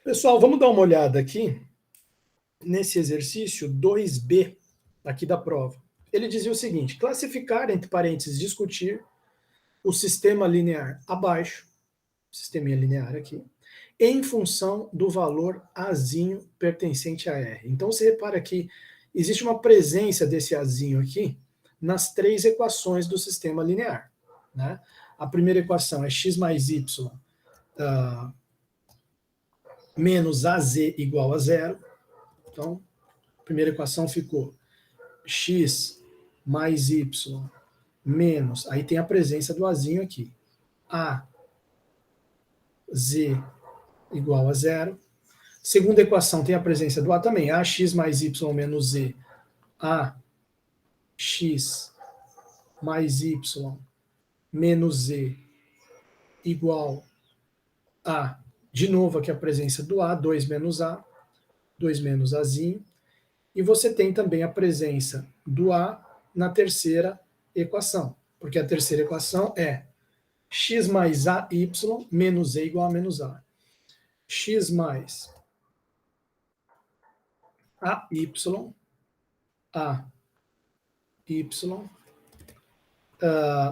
Pessoal, vamos dar uma olhada aqui nesse exercício 2B aqui da prova. Ele dizia o seguinte: classificar, entre parênteses, discutir o sistema linear abaixo, sisteminha linear aqui, em função do valor Azinho pertencente a R. Então você repara que existe uma presença desse Azinho aqui nas três equações do sistema linear, né? A primeira equação é x mais y menos AZ igual a zero. Então, a primeira equação ficou x mais y menos, aí tem a presença do Azinho aqui, AZ igual a zero. Segunda equação tem a presença do A também, AX mais Y menos Z, AX mais Y menos Z igual a, de novo aqui a presença do A, 2 menos Azinho, e você tem também a presença do A na terceira equação, porque a terceira equação é x mais AY menos Z igual a menos A. X mais AY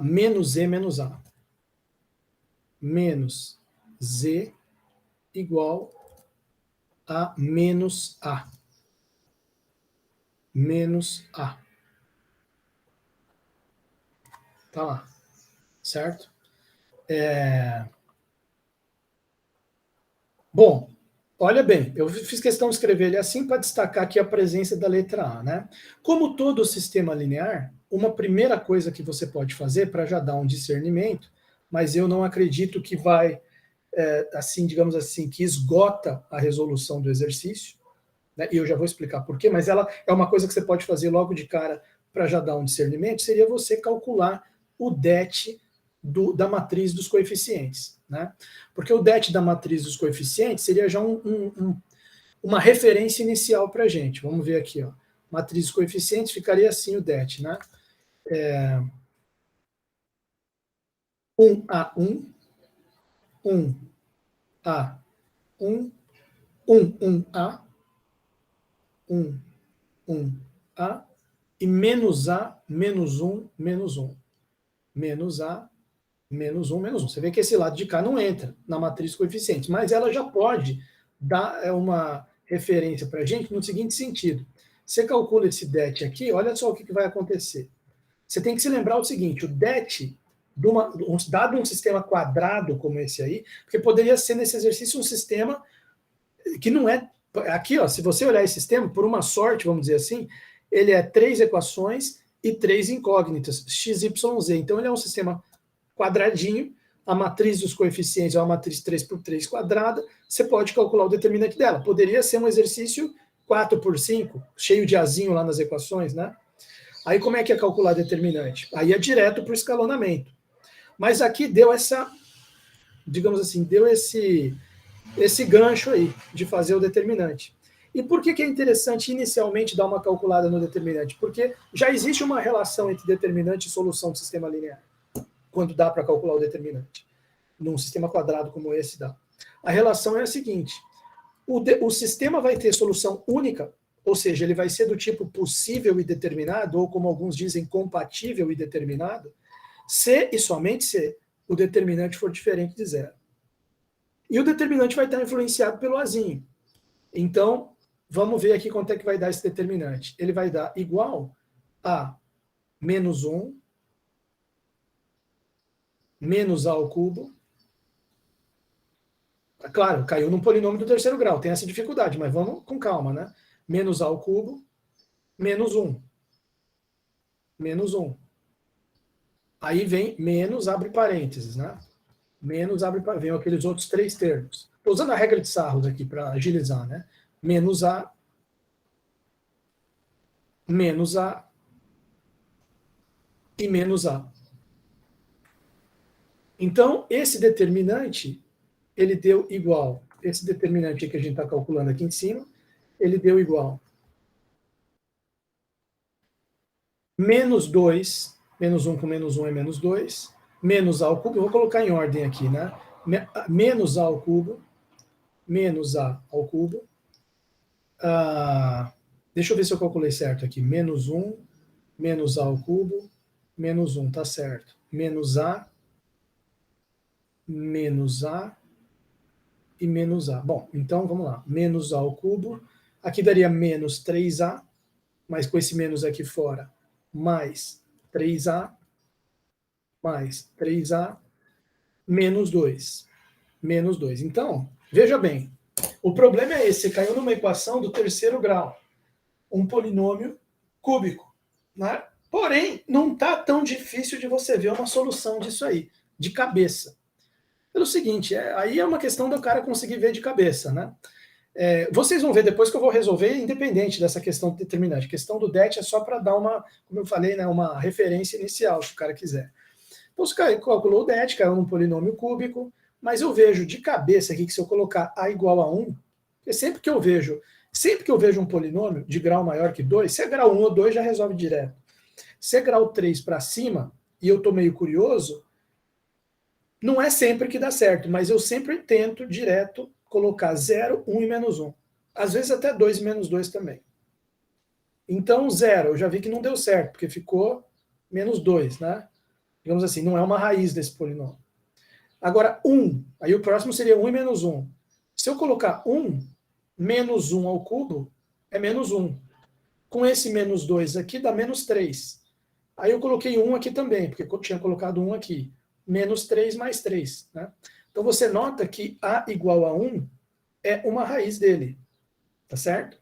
menos Z menos A. Menos Z igual a menos A. Menos A. Tá lá. Certo? Bom, olha bem, eu fiz questão de escrever ele assim para destacar aqui a presença da letra A, né? Como todo sistema linear, uma primeira coisa que você pode fazer para já dar um discernimento, mas eu não acredito que vai, assim, digamos assim, que esgota a resolução do exercício, né? E eu já vou explicar por quê, mas ela é uma coisa que você pode fazer logo de cara para já dar um discernimento, seria você calcular o det da matriz dos coeficientes, né? Porque o det da matriz dos coeficientes seria já uma referência inicial para a gente. Vamos ver aqui, ó. Matriz dos coeficientes ficaria assim o det, né? 1A1, 1A1, 1A, 1A, e menos A, menos 1, menos 1. Menos A, menos 1, menos 1. Você vê que esse lado de cá não entra na matriz coeficientes, mas ela já pode dar uma referência para a gente no seguinte sentido. Você calcula esse det aqui, olha só o que vai acontecer. Você tem que se lembrar o seguinte, o det, dado um sistema quadrado como esse aí, porque poderia ser nesse exercício um sistema que não é... Aqui, ó, se você olhar esse sistema, por uma sorte, vamos dizer assim, ele é 3 equações e 3 incógnitas, x, y, z. Então ele é um sistema quadradinho, a matriz dos coeficientes é uma matriz 3 por 3 quadrada, você pode calcular o determinante dela. Poderia ser um exercício 4 por 5, cheio de azinho lá nas equações, né? Aí como é que é calcular determinante? Aí é direto para o escalonamento. Mas aqui deu essa, digamos assim, deu esse gancho aí de fazer o determinante. E por que é interessante inicialmente dar uma calculada no determinante? Porque já existe uma relação entre determinante e solução do sistema linear, quando dá para calcular o determinante. Num sistema quadrado como esse dá. A relação é a seguinte: o sistema vai ter solução única, ou seja, ele vai ser do tipo possível e determinado, ou como alguns dizem, compatível e determinado, se e somente se o determinante for diferente de zero. E o determinante vai estar influenciado pelo Azinho. Então, vamos ver aqui quanto é que vai dar esse determinante. Ele vai dar igual a menos 1 menos A ao cubo. Claro, caiu num polinômio do terceiro grau, tem essa dificuldade, mas vamos com calma, né? Menos A ao cubo, menos 1. Menos 1. Aí vem menos, abre parênteses, né? Menos, abre parênteses, vem aqueles outros 3 termos. Estou usando a regra de Sarros aqui para agilizar, né? Menos A, menos A e menos A. Então, esse determinante, ele deu igual, esse determinante que a gente está calculando aqui em cima, ele deu igual menos 2, menos 1 com menos 1 é menos 2, menos A ao cubo, eu vou colocar em ordem aqui, né? Menos A ao cubo, menos A ao cubo. Deixa eu ver se eu calculei certo aqui. Menos 1, menos A ao cubo, menos 1, tá certo. Menos A e menos A. Bom, então vamos lá. Menos A ao cubo. Aqui daria menos 3A, mas com esse menos aqui fora, mais 3A, mais 3A, menos 2. Menos 2. Então, veja bem, o problema é esse, você caiu numa equação do terceiro grau, um polinômio cúbico, né? Porém, não está tão difícil de você ver uma solução disso aí, de cabeça. Pelo seguinte, aí é uma questão do cara conseguir ver de cabeça, né? Vocês vão ver depois que eu vou resolver, independente dessa questão de determinante. A questão do DET é só para dar uma, como eu falei, né, uma referência inicial, se o cara quiser. Então, você calculou o DET, caiu num polinômio cúbico, mas eu vejo de cabeça aqui que se eu colocar A igual a 1, porque sempre que eu vejo um polinômio de grau maior que 2, se é grau 1 ou 2 já resolve direto. Se é grau 3 para cima, e eu estou meio curioso, não é sempre que dá certo, mas eu sempre tento direto colocar 0, 1 e menos 1. Às vezes até 2 e menos 2 também. Então, 0, eu já vi que não deu certo, porque ficou menos 2, né? Digamos assim, não é uma raiz desse polinômio. Agora, 1, aí o próximo seria 1 e menos 1. Se eu colocar 1, menos 1 ao cubo, é menos 1. Com esse menos 2 aqui, dá menos 3. Aí eu coloquei 1 aqui também, porque eu tinha colocado 1 aqui. Menos 3 mais 3. Né? Então você nota que A igual a 1 é uma raiz dele. Tá certo?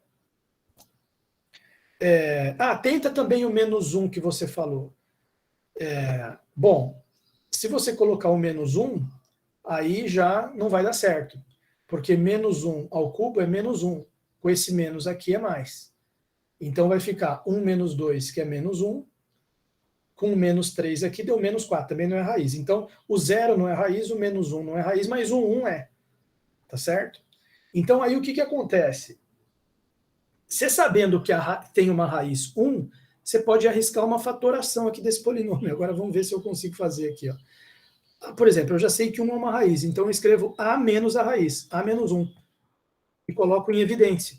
Tenta também o menos 1 que você falou. Bom, se você colocar o menos 1, aí já não vai dar certo. Porque menos 1 ao cubo é menos 1. Com esse menos aqui é mais. Então vai ficar 1 menos 2, que é menos 1. Com menos 3 aqui deu menos 4, também não é raiz. Então o 0 não é raiz, o menos 1 não é raiz, mas o 1 é. Tá certo? Então aí o que acontece? Você sabendo que tem uma raiz 1, você pode arriscar uma fatoração aqui desse polinômio. Agora vamos ver se eu consigo fazer aqui. Ó. Por exemplo, eu já sei que 1 é uma raiz, então eu escrevo A menos a raiz, A menos 1, e coloco em evidência.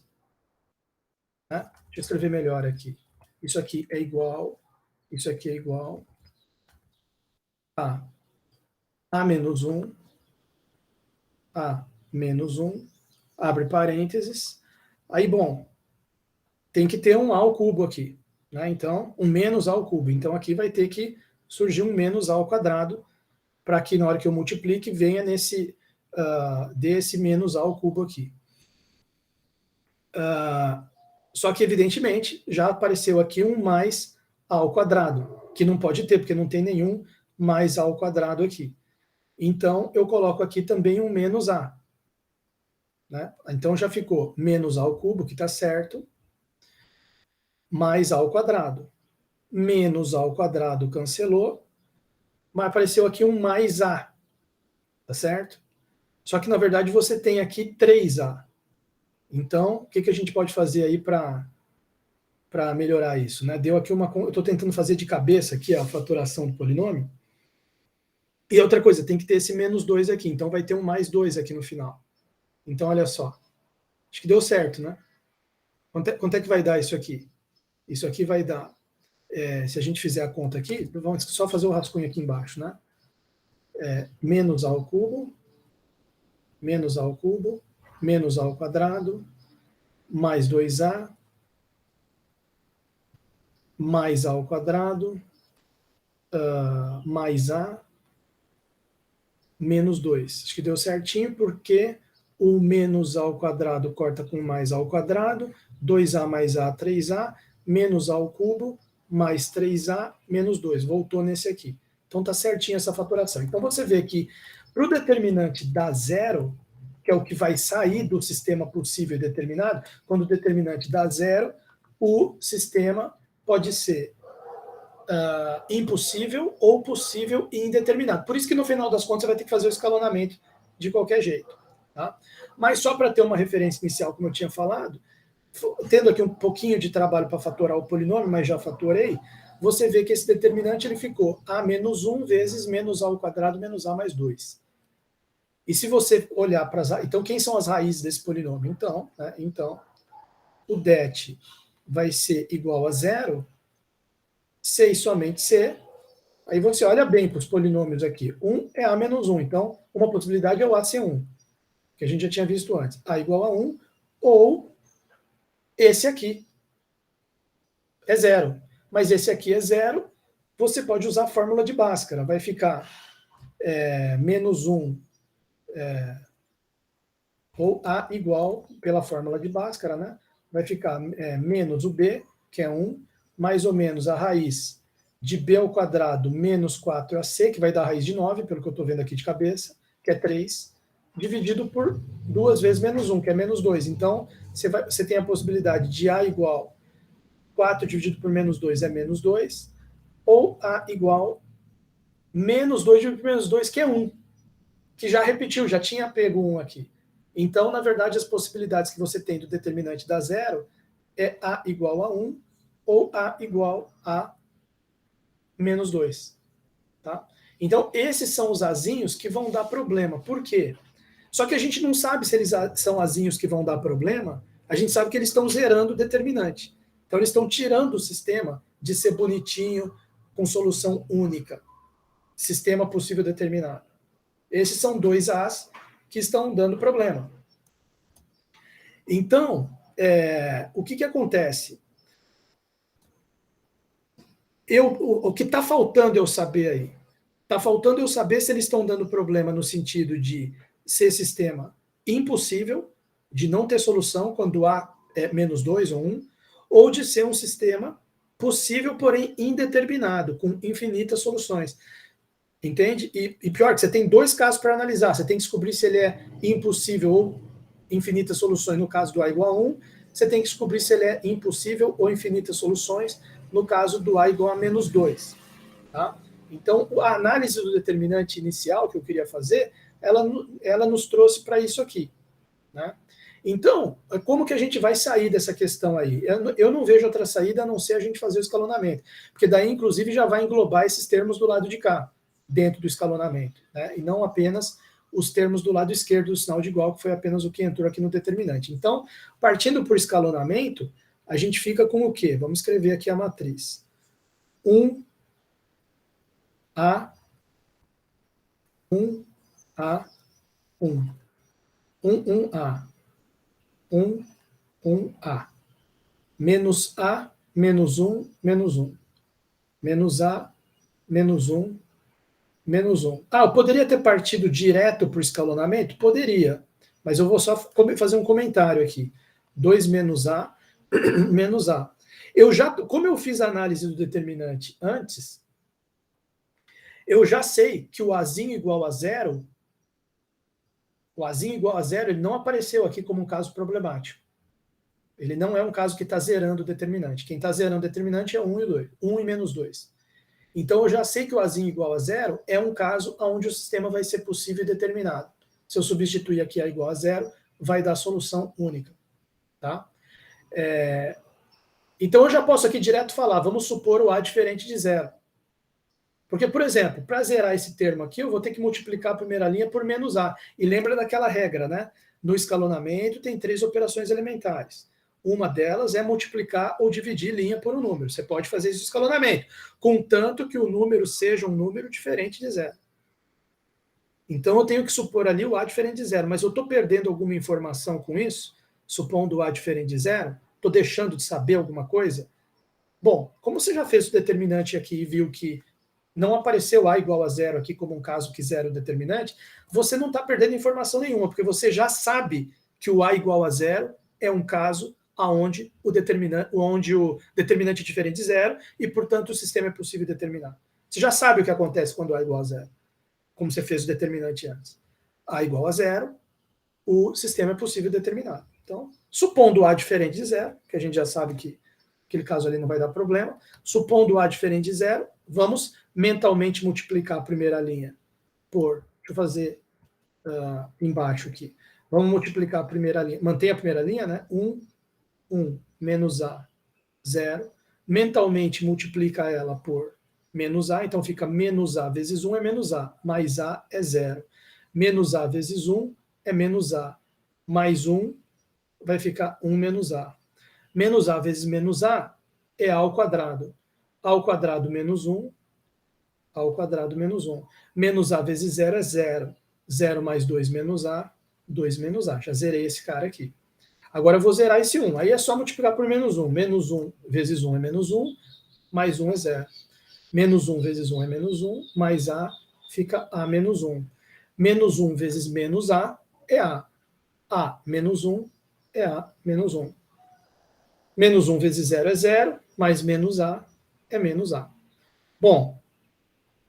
Né? Deixa eu escrever melhor aqui. Isso aqui é igual, isso aqui é igual A menos 1, A menos 1, abre parênteses. Aí, bom, tem que ter um A ao cubo aqui. Né? Então, um menos A ao cubo. Então, aqui vai ter que surgir um menos A ao quadrado, para que na hora que eu multiplique, venha desse menos A ao cubo aqui. Só que, evidentemente, já apareceu aqui um mais A ao quadrado, que não pode ter, porque não tem nenhum mais A ao quadrado aqui. Então, eu coloco aqui também um menos A. Né? Então, já ficou menos A ao cubo, que está certo, mais A ao quadrado. Menos A ao quadrado cancelou, mas apareceu aqui um mais A. Tá certo? Só que, na verdade, você tem aqui 3A. Então, o que a gente pode fazer aí para melhorar isso? Né? Deu aqui eu estou tentando fazer de cabeça aqui a fatoração do polinômio. E outra coisa, tem que ter esse menos 2 aqui. Então, vai ter um mais 2 aqui no final. Então, olha só. Acho que deu certo, né? Quanto é que vai dar isso aqui? Isso aqui vai dar, se a gente fizer a conta aqui, vamos só fazer o rascunho aqui embaixo, né? Menos A ao cubo, menos A ao cubo, menos A ao quadrado, mais 2A, mais A ao quadrado, mais A, menos 2. Acho que deu certinho, porque o menos A ao quadrado corta com mais A ao quadrado, 2A mais A, 3A, menos A ao cubo, mais 3A, menos 2. Voltou nesse aqui. Então está certinho essa fatoração. Então você vê que para o determinante dar zero, que é o que vai sair do sistema possível e determinado, quando o determinante dá zero, o sistema pode ser impossível ou possível e indeterminado. Por isso que no final das contas você vai ter que fazer o escalonamento de qualquer jeito. Tá? Mas só para ter uma referência inicial, como eu tinha falado, tendo aqui um pouquinho de trabalho para fatorar o polinômio, mas já fatorei, você vê que esse determinante ele ficou A menos 1 vezes menos A ao quadrado menos A mais 2. E se você olhar para as... Então, quem são as raízes desse polinômio? Então, né, então o det vai ser igual a zero se e somente se. Aí você olha bem para os polinômios aqui. 1 é a menos 1. Então, uma possibilidade é o a ser 1, que a gente já tinha visto antes. A igual a 1, ou esse aqui é zero. Mas esse aqui é zero, você pode usar a fórmula de Bhaskara. Vai ficar menos 1, ou a igual, pela fórmula de Bhaskara, né? Vai ficar menos o b, que é 1, mais ou menos a raiz de b ao quadrado menos 4ac, que vai dar a raiz de 9, pelo que eu estou vendo aqui de cabeça, que é 3, dividido por 2 vezes menos 1, que é menos 2. Então, você tem a possibilidade de a igual 4 dividido por menos 2 é menos 2, ou a igual menos 2 dividido por menos 2, que é 1, que já repetiu, já tinha pego 1 aqui. Então, na verdade, as possibilidades que você tem do determinante da zero é a igual a 1 ou a igual a menos 2. Tá? Então, esses são os azinhos que vão dar problema. Por quê? Só que a gente não sabe se eles são azinhos que vão dar problema, a gente sabe que eles estão zerando o determinante. Então, eles estão tirando o sistema de ser bonitinho, com solução única. Sistema possível determinado. Esses são dois As que estão dando problema. Então, o que acontece? O que está faltando eu saber aí? Está faltando eu saber se eles estão dando problema no sentido de ser sistema impossível, de não ter solução quando A é menos 2 ou 1, ou de ser um sistema possível, porém indeterminado, com infinitas soluções. Entende? E pior que você tem dois casos para analisar. Você tem que descobrir se ele é impossível ou infinitas soluções no caso do A igual a 1. Você tem que descobrir se ele é impossível ou infinitas soluções no caso do A igual a menos 2. Tá? Então, a análise do determinante inicial que eu queria fazer, ela nos trouxe para isso aqui. Né? Então, como que a gente vai sair dessa questão aí? Eu não vejo outra saída a não ser a gente fazer o escalonamento, porque daí, inclusive, já vai englobar esses termos do lado de cá, dentro do escalonamento, né? E não apenas os termos do lado esquerdo do sinal de igual, que foi apenas o que entrou aqui no determinante. Então, partindo por escalonamento, a gente fica com o quê? Vamos escrever aqui a matriz. 1A, 1A, 1. 1A. 1A. Menos A, menos 1, menos 1. Menos A, menos 1, menos 1. Eu poderia ter partido direto para o escalonamento? Poderia. Mas eu vou só fazer um comentário aqui. 2 menos A, menos A. Como eu fiz a análise do determinante antes, eu já sei que o Azinho igual a zero, ele não apareceu aqui como um caso problemático. Ele não é um caso que está zerando o determinante. Quem está zerando o determinante é 1 e 2. 1 e menos 2. Então, eu já sei que o Azinho igual a zero é um caso onde o sistema vai ser possível e determinado. Se eu substituir aqui A igual a zero, vai dar solução única. Tá? Então, eu já posso aqui direto falar, vamos supor o A diferente de zero. Porque, por exemplo, para zerar esse termo aqui, eu vou ter que multiplicar a primeira linha por menos A. E lembra daquela regra, né? No escalonamento tem 3 operações elementares. Uma delas é multiplicar ou dividir linha por um número. Você pode fazer esse escalonamento, contanto que o número seja um número diferente de zero. Então, eu tenho que supor ali o A diferente de zero, mas eu estou perdendo alguma informação com isso? Supondo o A diferente de zero? Estou deixando de saber alguma coisa? Bom, como você já fez o determinante aqui e viu que não apareceu A igual a zero aqui como um caso que zero é o determinante, você não está perdendo informação nenhuma, porque você já sabe que o A igual a zero é um caso onde o determinante é diferente de zero e, portanto, o sistema é possível determinar. Você já sabe o que acontece quando A é igual a zero, como você fez o determinante antes. A igual a zero, o sistema é possível determinar. Então, supondo A diferente de zero, que a gente já sabe que aquele caso ali não vai dar problema, supondo A diferente de zero, vamos mentalmente multiplicar a primeira linha por, deixa eu fazer embaixo aqui, vamos multiplicar a primeira linha, manter a primeira linha, né? 1 menos A, 0. Mentalmente multiplica ela por menos A, então fica menos A vezes 1 é menos A, mais A é 0. Menos A vezes 1 é menos A. Mais 1 vai ficar 1 menos A. Menos A vezes menos A é A ao quadrado. A ao quadrado menos 1, A ao quadrado menos 1. Menos A vezes 0 é 0. 0 mais 2 menos A, 2 menos A. Já zerei esse cara aqui. Agora eu vou zerar esse 1. Aí é só multiplicar por menos 1. Menos 1 vezes 1 é menos 1, mais 1 é 0. Menos 1 vezes 1 é menos 1, mais A fica A menos 1. Menos 1 vezes menos A é A. A menos 1 é A menos 1. Menos 1 vezes 0 é 0, mais menos A é menos A. Bom,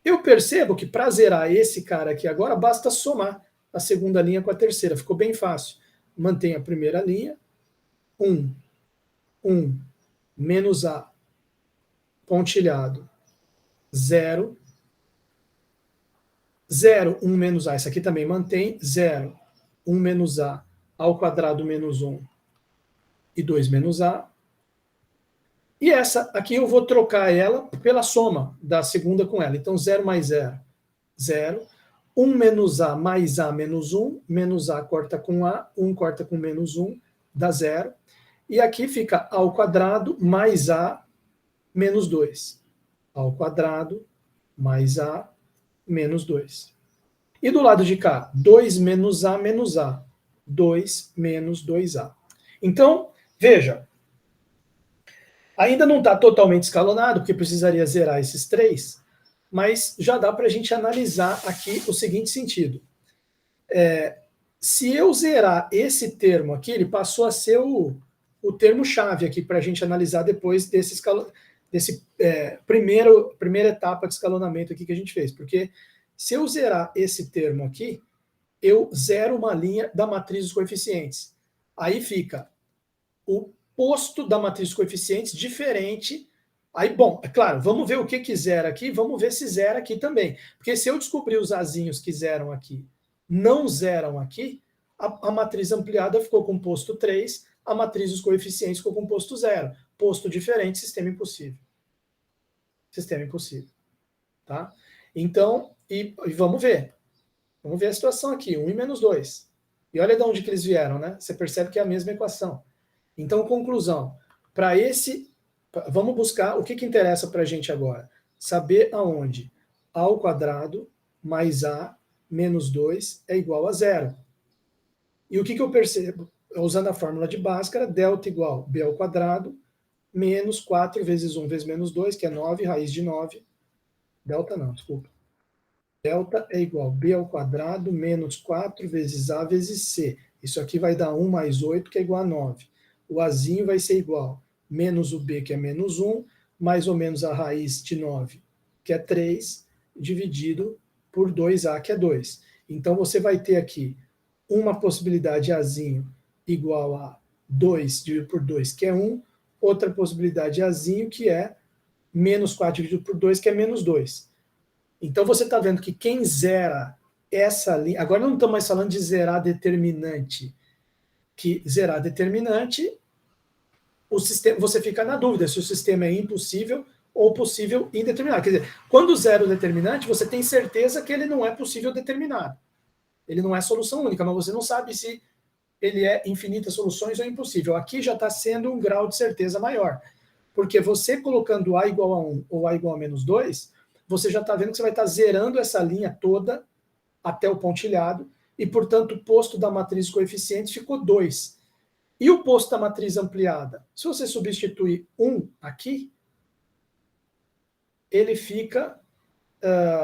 eu percebo que para zerar esse cara aqui agora, basta somar a segunda linha com a terceira. Ficou bem fácil. Mantém a primeira linha. 1, 1, menos A, pontilhado, 0, 0, 1 menos A. Isso aqui também mantém. 0, 1 menos A, ao quadrado menos 1 e 2 menos A. E essa aqui eu vou trocar ela pela soma da segunda com ela. Então, 0 mais 0, 0. 1 menos A mais A menos 1. Menos A corta com A. 1 corta com menos 1. Dá 0. E aqui fica A ao quadrado mais A menos 2. A ao quadrado mais A menos 2. E do lado de cá, 2 menos A menos A. 2 menos 2A. Então, veja, ainda não está totalmente escalonado, porque precisaria zerar esses três, mas já dá para a gente analisar aqui o seguinte sentido. Se eu zerar esse termo aqui, ele passou a ser o termo-chave aqui para a gente analisar depois desse primeira etapa de escalonamento aqui que a gente fez. Porque se eu zerar esse termo aqui, eu zero uma linha da matriz dos coeficientes. Aí fica o posto da matriz dos coeficientes diferente. Aí, bom, é claro, vamos ver o que zera aqui, vamos ver se zera aqui também. Porque se eu descobrir os azinhos que zeram aqui, não zeram aqui, a matriz ampliada ficou com posto 3, a matriz dos coeficientes ficou com posto 0. Posto diferente, sistema impossível. Sistema impossível. Tá? Então, e vamos ver. Vamos ver a situação aqui, 1 e menos 2. E olha de onde que eles vieram, né? Você percebe que é a mesma equação. Então, conclusão. Para esse, vamos buscar o que interessa para a gente agora. Saber aonde A ao quadrado mais A menos 2 é igual a 0. E o que eu percebo? Usando a fórmula de Bhaskara, delta igual B ao quadrado menos 4 vezes 1 vezes menos 2, que é 9, raiz de 9. Delta não, desculpa. Delta é igual a B ao quadrado menos 4 vezes A vezes C. Isso aqui vai dar 1 mais 8, que é igual a 9. O Azinho vai ser igual menos o B, que é menos 1, mais ou menos a raiz de 9, que é 3, dividido por 2A, que é 2. Então, você vai ter aqui uma possibilidade Azinho igual a 2 dividido por 2, que é 1. Outra possibilidade Azinho, que é menos 4 dividido por 2, que é menos 2. Então, você está vendo que quem zera essa linha... Agora não estamos mais falando de zerar determinante. Que zerar determinante, o sistema, você fica na dúvida se o sistema é impossível ou possível indeterminado. Quer dizer, quando zero determinante, você tem certeza que ele não é possível determinado. Ele não é solução única, mas você não sabe se ele é infinitas soluções ou impossível. Aqui já está sendo um grau de certeza maior. Porque você colocando A igual a 1 ou A igual a menos 2... você já está vendo que você vai estar zerando essa linha toda até o pontilhado, e, portanto, o posto da matriz coeficientes ficou 2. E o posto da matriz ampliada? Se você substituir 1 aqui, ele fica...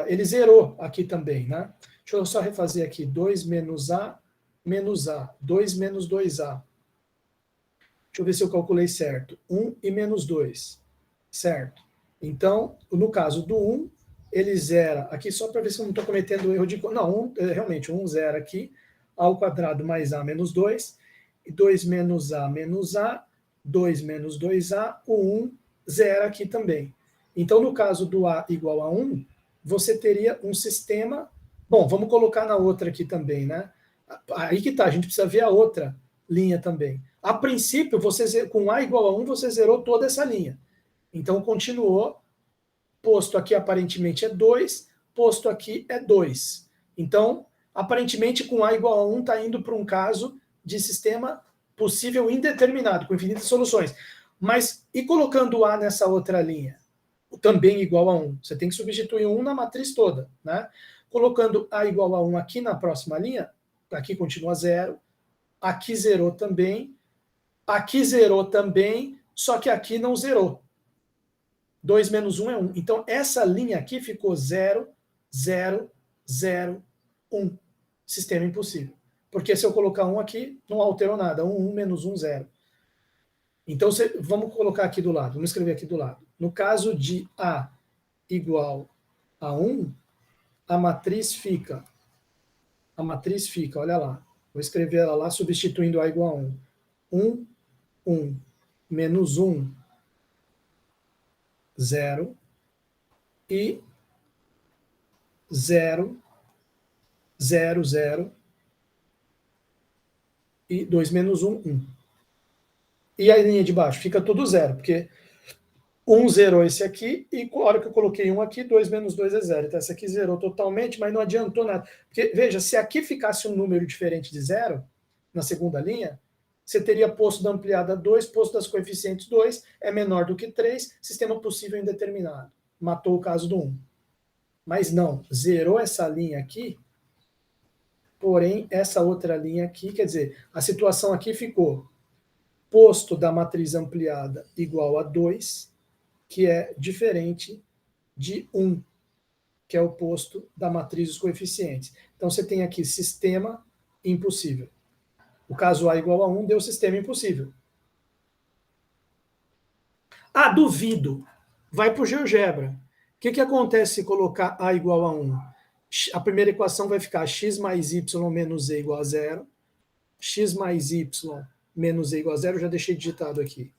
ele zerou aqui também, né? Deixa eu só refazer aqui. 2 menos A, menos A. 2 menos 2A. Deixa eu ver se eu calculei certo. 1 e menos 2. Certo. Então, no caso do 1, ele zera aqui, só para ver se eu não estou cometendo erro de... Não, realmente, 1 zera aqui, A ao quadrado mais A menos 2, e 2 menos A menos A, 2 menos 2A, o 1 zera aqui também. Então, no caso do A igual a 1, você teria um sistema... Bom, vamos colocar na outra aqui também, né? Aí que tá, a gente precisa ver a outra linha também. A princípio, você, com A igual a 1, você zerou toda essa linha. Então, continuou, posto aqui aparentemente é 2, posto aqui é 2. Então, Aparentemente, com A igual a 1, está indo para um caso de sistema possível indeterminado, com infinitas soluções. Mas, e colocando A nessa outra linha? Também igual a 1. Você tem que substituir 1 na matriz toda, né? Colocando A igual a 1 aqui na próxima linha, aqui continua 0, aqui zerou também, só que aqui não zerou. 2 menos 1 é 1. Então, essa linha aqui ficou 0, 0, 0, 1. Sistema impossível. Porque se eu colocar 1 aqui, não alterou nada. 1, 1, menos 1, 0. Então, vamos colocar aqui do lado. Vamos escrever aqui do lado. No caso de A igual a 1, a matriz fica, olha lá. Vou escrever ela lá, substituindo A igual a 1. 1, 1, menos 1, 0, e 0, 0, 0, e 2 menos 1, 1. E a linha de baixo? Fica tudo 0, porque 1 zerou esse aqui, e a hora que eu coloquei 1 aqui, 2 menos 2 é 0. Então essa aqui zerou totalmente, mas não adiantou nada. Porque, veja, se aqui ficasse um número diferente de 0, na segunda linha, você teria posto da ampliada 2, posto das coeficientes 2, é menor do que 3, sistema possível indeterminado. Matou o caso do 1. Mas não, zerou essa linha aqui, porém essa outra linha aqui, quer dizer, a situação aqui ficou posto da matriz ampliada igual a 2, que é diferente de 1, que é o posto da matriz dos coeficientes. Então você tem aqui sistema impossível. O caso A igual a 1 deu sistema impossível. Ah, duvido. Vai para o GeoGebra. O que acontece se colocar A igual a 1? A primeira equação vai ficar x mais y menos z igual a 0. X mais y menos z igual a 0. Já deixei digitado aqui.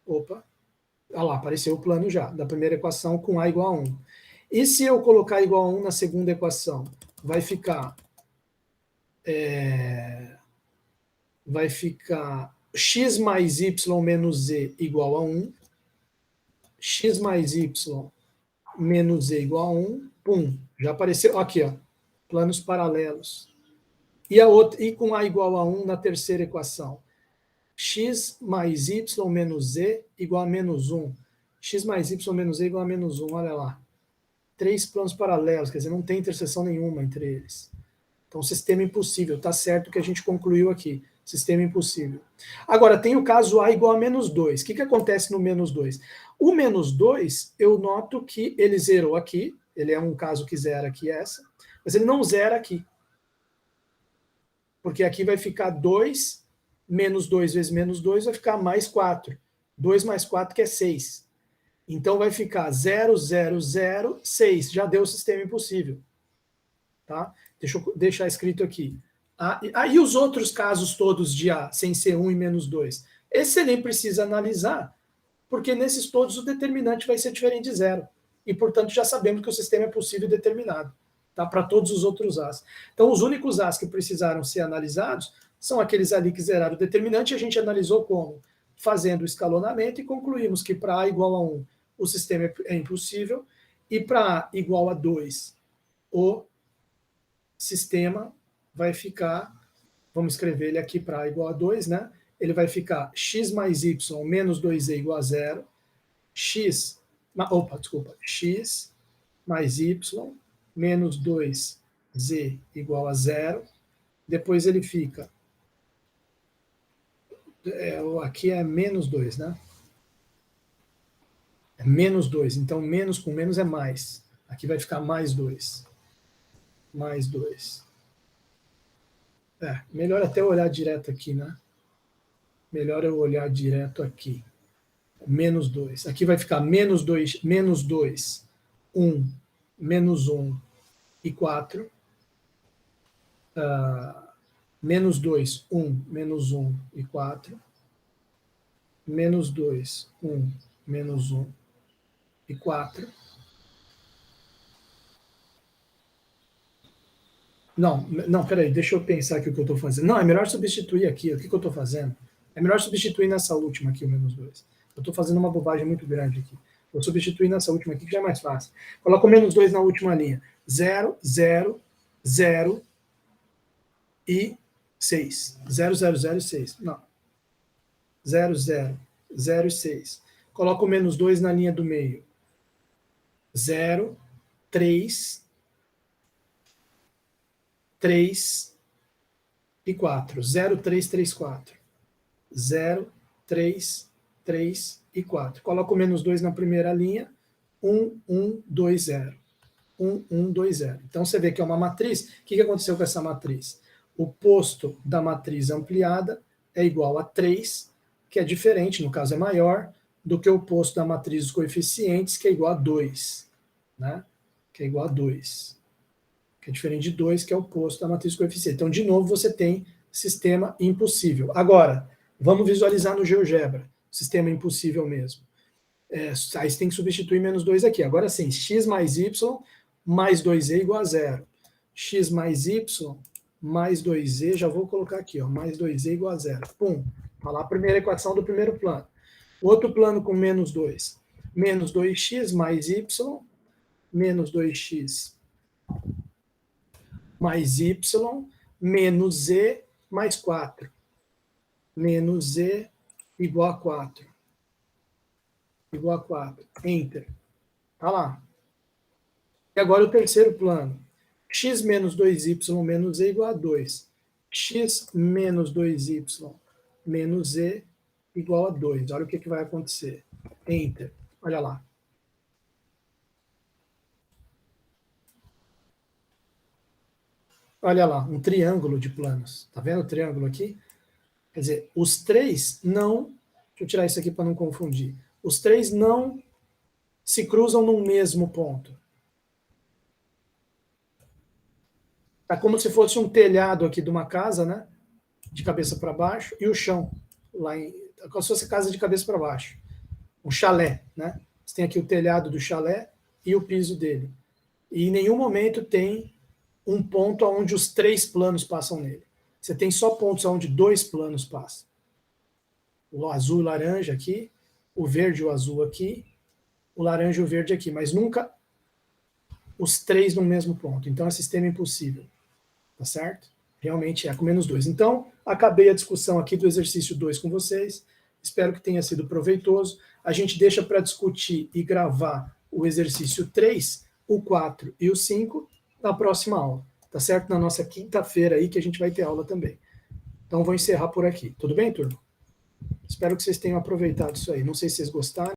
Opa. Olha lá, apareceu o plano já, da primeira equação com A igual a 1. E se eu colocar igual a 1 na segunda equação? Vai ficar x mais y menos z igual a 1. X mais y menos z igual a 1. Pum, já apareceu. Aqui, ó, planos paralelos. E com A igual a 1 na terceira equação? X mais y menos z igual a menos 1. X mais y menos z igual a menos 1, olha lá. 3 planos paralelos, quer dizer, não tem interseção nenhuma entre eles. Então, sistema impossível, tá certo que a gente concluiu aqui. Sistema impossível. Agora, tem o caso A igual a menos 2. O que acontece no menos 2? O menos 2, eu noto que ele zerou aqui, ele é um caso que zera aqui essa, mas ele não zera aqui. Porque aqui vai ficar 2, menos 2 vezes menos 2 vai ficar mais 4. 2 mais 4 que é 6. Então vai ficar 0, 0, 0, 6. Já deu o sistema impossível. Tá? Deixa eu deixar escrito aqui. Aí os outros casos todos de A, sem ser 1 e menos 2. Esse você nem precisa analisar, porque nesses todos o determinante vai ser diferente de 0. E, portanto, já sabemos que o sistema é possível e determinado. Tá? Para todos os outros As. Então, os únicos As que precisaram ser analisados são aqueles ali que zeraram o determinante, e a gente analisou como? Fazendo o escalonamento e concluímos que para A igual a 1 o sistema é impossível, e para A igual a 2 o sistema vai ficar, vamos escrever ele aqui para A igual a 2, né? Ele vai ficar x mais y menos 2z igual a 0, x mais y menos 2z igual a 0, depois ele fica, aqui é menos 2, né? É menos 2, então menos com menos é mais. Aqui vai ficar mais 2. Mais 2. Melhor até olhar direto aqui, né? Melhor eu olhar direto aqui. Menos 2. Aqui vai ficar menos 2, 1, menos 1 e 4. Menos 2, 1, menos 1 e 4. Menos 2, 1, menos 1 e 4. Não, peraí, deixa eu pensar aqui o que eu estou fazendo. Não, é melhor substituir aqui. O que eu estou fazendo? É melhor substituir nessa última aqui, o menos 2. Eu estou fazendo uma bobagem muito grande aqui. Vou substituir nessa última aqui, que já é mais fácil. Coloco o menos 2 na última linha. 0, 0, 0 e 6. 0, 0, 0 e 6. Não. 0, 0, 0 e 6. Coloca o menos 2 na linha do meio. 0, 3, 3 e 4. 0, 3, 3, 4. 0, 3, 3 e 4. Coloca o menos 2 na primeira linha. 1, 1, 2, 0. 1, 1, 2, 0. Então você vê que é uma matriz. O que aconteceu com essa matriz? O posto da matriz ampliada é igual a 3, que é diferente, no caso é maior, do que o posto da matriz dos coeficientes, que é igual a 2. Né? Que é igual a 2. Que é diferente de 2, que é o posto da matriz dos coeficientes. Então, de novo, você tem sistema impossível. Agora, vamos visualizar no GeoGebra. Sistema impossível mesmo. Aí você tem que substituir menos 2 aqui. Agora sim, x mais y mais 2e igual a 0. X mais y mais 2e, já vou colocar aqui, ó, mais 2e igual a 0. Pum, olha lá a primeira equação do primeiro plano. Outro plano com menos 2. Menos 2x mais y, menos 2x mais y, menos e mais 4. Menos e igual a 4. Igual a 4. Enter. Tá lá. E agora o terceiro plano. X menos 2y menos e igual a 2. X menos 2y menos e igual a 2. Olha o que vai acontecer. Enter. Olha lá. Olha lá, um triângulo de planos. Tá vendo o triângulo aqui? Quer dizer, os três não... Deixa eu tirar isso aqui para não confundir. Os três não se cruzam no mesmo ponto. É como se fosse um telhado aqui de uma casa, né? De cabeça para baixo, e o chão, lá em... como se fosse casa de cabeça para baixo. Um chalé, né? Você tem aqui o telhado do chalé e o piso dele. E em nenhum momento tem um ponto onde os três planos passam nele. Você tem só pontos onde dois planos passam. O azul e o laranja aqui, o verde e o azul aqui, o laranja e o verde aqui, mas nunca os três no mesmo ponto. Então é sistema impossível. Tá certo? Realmente é com menos 2. Então, acabei a discussão aqui do exercício 2 com vocês. Espero que tenha sido proveitoso. A gente deixa para discutir e gravar o exercício 3, o 4 e o 5 na próxima aula. Tá certo? Na nossa quinta-feira aí, que a gente vai ter aula também. Então, vou encerrar por aqui. Tudo bem, turma? Espero que vocês tenham aproveitado isso aí. Não sei se vocês gostaram.